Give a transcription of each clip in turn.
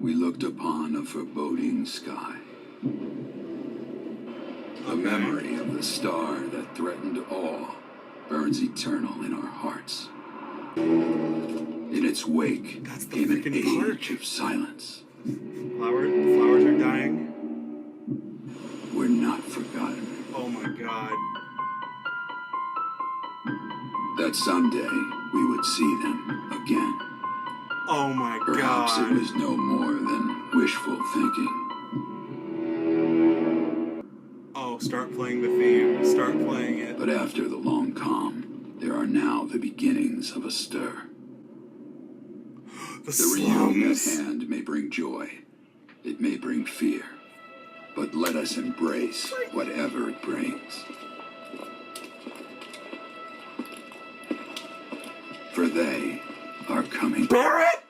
we looked upon a foreboding sky. The memory of the star that threatened awe burns eternal in our hearts. In its wake came an age of silence. The flowers are dying. We're not forgotten. Oh my god. That someday we would see them again. Oh my god. Perhaps it was no more than wishful thinking. Oh, start playing the theme. Start playing it. But after the long calm, there are now the beginnings of a stir. The reunion at slums. hand may bring joy. It may bring fear. But let us embrace whatever it brings. For they are coming. Barrett!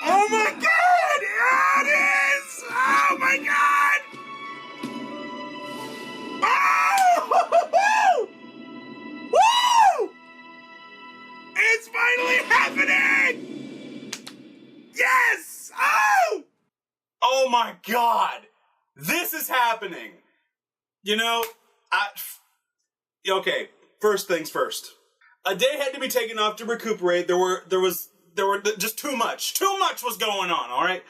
Oh my god! Yeah, it is! Oh my god! Oh! Woo! It's finally happening! Yes! Oh! Oh my god! This is happening! You know, okay, first things first. A day had to be taken off to recuperate. There were just too much. Too much was going on, alright?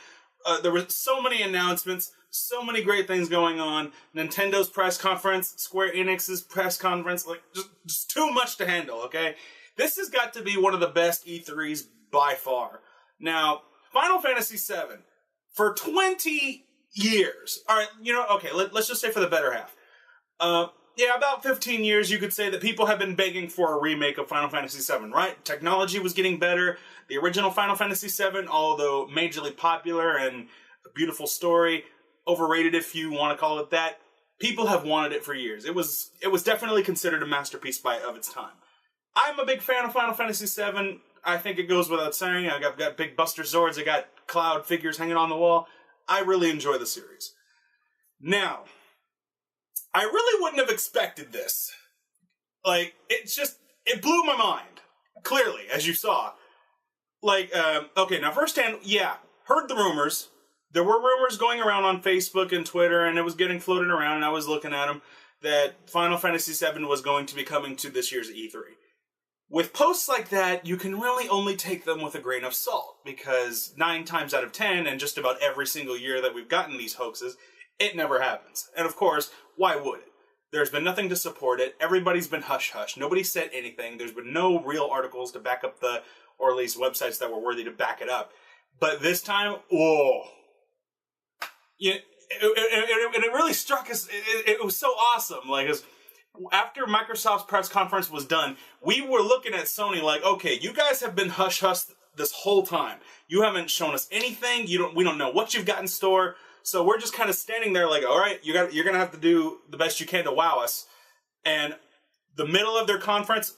There were so many announcements, so many great things going on. Nintendo's press conference, Square Enix's press conference, like, just too much to handle, okay? This has got to be one of the best E3s by far. Now, Final Fantasy VII, for 20 years, alright, you know, okay, let's just say for the better half. Yeah, about 15 years, you could say that people have been begging for a remake of Final Fantasy VII, right? Technology was getting better. The original Final Fantasy VII, although majorly popular and a beautiful story, overrated if you want to call it that, people have wanted it for years. It was definitely considered a masterpiece of its time. I'm a big fan of Final Fantasy VII. I think it goes without saying. I've got big Buster Zords. I got Cloud figures hanging on the wall. I really enjoy the series. Now, I really wouldn't have expected this. Like, it blew my mind. Clearly, as you saw. Like, okay, now firsthand, yeah, heard the rumors. There were rumors going around on Facebook and Twitter, and it was getting floated around, and I was looking at them, that Final Fantasy VII was going to be coming to this year's E3. With posts like that, you can really only take them with a grain of salt, because 9 times out of 10, and just about every single year that we've gotten these hoaxes, it never happens. And of course, why would it? There's been nothing to support it. Everybody's been hush-hush. Nobody said anything. There's been no real articles to back up or at least websites that were worthy to back it up. But this time, whoa. Yeah, and it really struck us. It was so awesome. Like, after Microsoft's press conference was done, we were looking at Sony like, okay, you guys have been hush-hush this whole time. You haven't shown us anything. We don't know what you've got in store. So we're just kind of standing there like, all right, you're going to have to do the best you can to wow us. And the middle of their conference,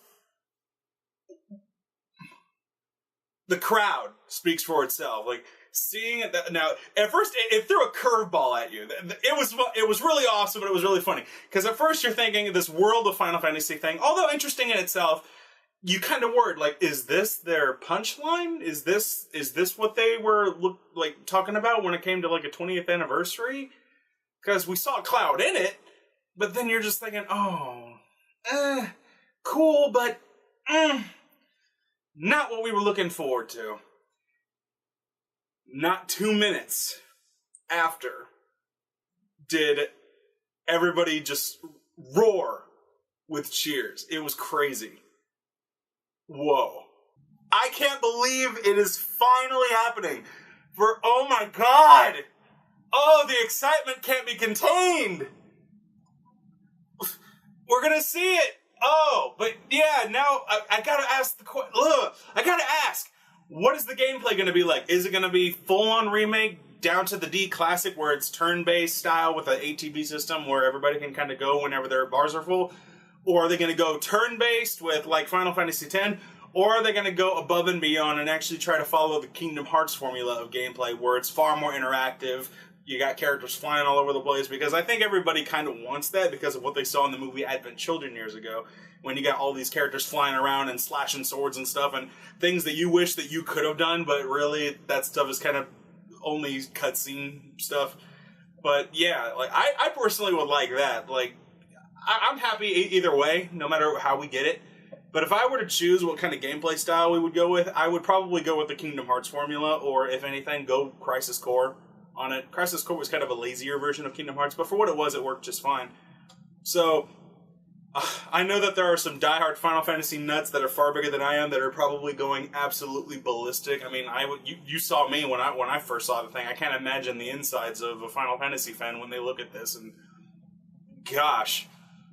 the crowd speaks for itself. Like, seeing it now, at first it threw a curveball at you. It was really awesome, and it was really funny. Because at first you're thinking this world of Final Fantasy thing, although interesting in itself, you kind of worried, like, is this their punchline? Is this what they were talking about when it came to like a 20th anniversary? Because we saw Cloud in it, but then you're just thinking, oh, cool, but not what we were looking forward to. Not 2 minutes after did everybody just roar with cheers. It was crazy. Whoa. I can't believe it is finally happening. Oh my god! Oh, the excitement can't be contained! We're gonna see it! Oh, but yeah, now I gotta ask what is the gameplay gonna be like? Is it gonna be full-on remake, down to the D Classic, where it's turn-based style with an ATB system where everybody can kind of go whenever their bars are full? Or are they going to go turn-based with, like, Final Fantasy X? Or are they going to go above and beyond and actually try to follow the Kingdom Hearts formula of gameplay, where it's far more interactive, You got characters flying all over the place, because I think everybody kind of wants that because of what they saw in the movie Advent Children years ago, when you got all these characters flying around and slashing swords and stuff, and things that you wish that you could have done, but really that stuff is kind of only cutscene stuff. But yeah, like I personally would like that. Like I'm happy either way, no matter how we get it. But if I were to choose what kind of gameplay style we would go with, I would probably go with the Kingdom Hearts formula, or if anything, go Crisis Core on it. Crisis Core was kind of a lazier version of Kingdom Hearts, but for what it was, it worked just fine. So, I know that there are some diehard Final Fantasy nuts that are far bigger than I am that are probably going absolutely ballistic. I mean, you saw me when I first saw the thing. I can't imagine the insides of a Final Fantasy fan when they look at this, and gosh,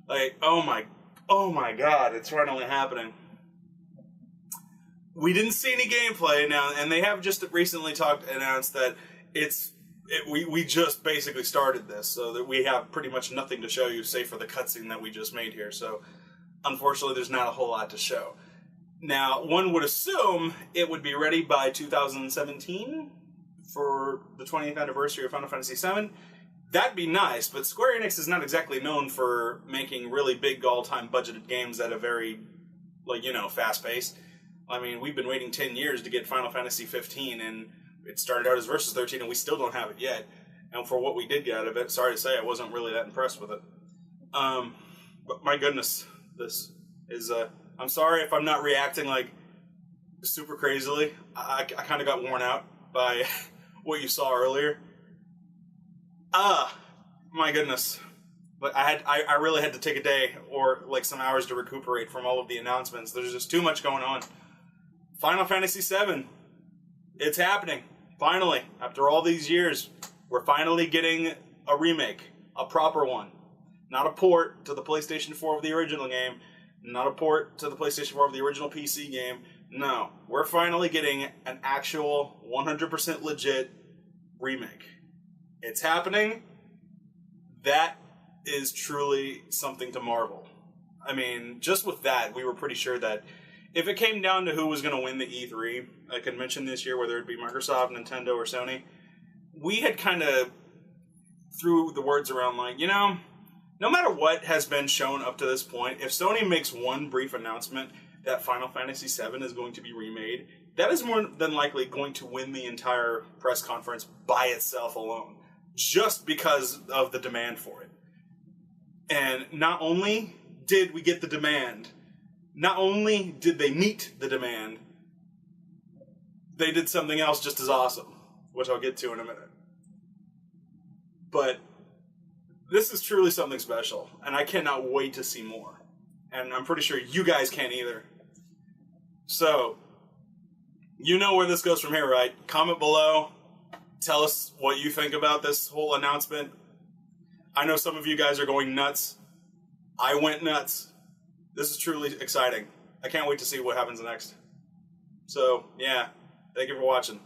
like, oh my god, it's finally happening. We didn't see any gameplay now, and they have just recently announced that we just basically started this, so that we have pretty much nothing to show you, save for the cutscene that we just made here. So, unfortunately, there's not a whole lot to show. Now, one would assume it would be ready by 2017 for the 20th anniversary of Final Fantasy VII. That'd be nice, but Square Enix is not exactly known for making really big all-time budgeted games at a very, fast pace. I mean, we've been waiting 10 years to get Final Fantasy 15, and it started out as Versus 13, and we still don't have it yet. And for what we did get out of it, sorry to say, I wasn't really that impressed with it. But my goodness, this is, I'm sorry if I'm not reacting, super crazily. I kind of got worn out by what you saw earlier. My goodness. But I really had to take a day or some hours to recuperate from all of the announcements. There's just too much going on. Final Fantasy VII. It's happening. Finally. After all these years, we're finally getting a remake. A proper one. Not a port to the PlayStation 4 of the original game. Not a port to the PlayStation 4 of the original PC game. No. We're finally getting an actual 100% legit remake. It's happening. That is truly something to marvel. I mean, just with that, we were pretty sure that if it came down to who was going to win the E3 convention this year, whether it be Microsoft, Nintendo, or Sony, we had kind of threw the words around no matter what has been shown up to this point, if Sony makes one brief announcement that Final Fantasy VII is going to be remade, that is more than likely going to win the entire press conference by itself alone, just because of the demand for it. And not only did we get the demand, not only did they meet the demand, they did something else just as awesome, which I'll get to in a minute. But this is truly something special, and I cannot wait to see more. And I'm pretty sure you guys can't either. So, you know where this goes from here, right? Comment below. Tell us what you think about this whole announcement. I know some of you guys are going nuts. I went nuts. This is truly exciting. I can't wait to see what happens next. So, yeah. Thank you for watching.